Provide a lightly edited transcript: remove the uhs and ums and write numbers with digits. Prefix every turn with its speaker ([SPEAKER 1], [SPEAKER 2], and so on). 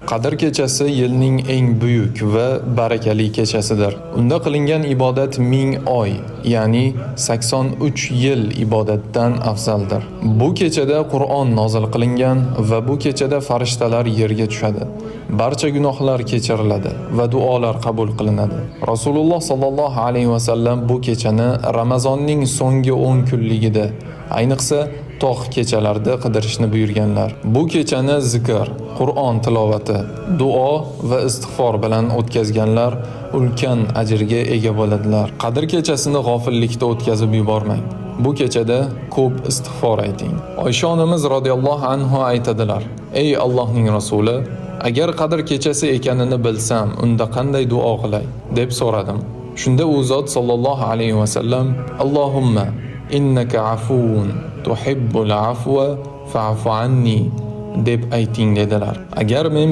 [SPEAKER 1] Qadr kechasi yilning eng buyuk va barakali kechasidir. Unda qilingan ibodat 1000 oy, ya'ni 83 yil ibodatdan afzaldir. Bu kechada Qur'on nozil qilingan va bu kechada farishtalar yerga tushadi. Barcha gunohlar kechiriladi va duolar qabul qilinadi. Rasululloh sallallohu alayhi va sallam bu kechani Ramazonning so'nggi 10 kunligida, ayniqsa tog' kechalarida qidirishni buyurganlar. Bu kechani zikr, Qur'on tilovati, duo va istig'for bilan o'tkazganlar ulkan ajrga ega bo'ladilar. Qadr kechasini g'ofillikda o'tkazib yubormang. Bu kechada ko'p istig'for ayting. Oysha onamiz radhiyallohu anha aytadilar: "Ey Allohning rasuli, agar qadr kechasi ekanini bilsam, unda qanday duo qilay?" deb so'radim. Shunda u zot sallallohu alayhi va sallam: "Allohumma innaka afuvun tuhibbul afwa fa'fu anni" deb ayting dedilar. Agar men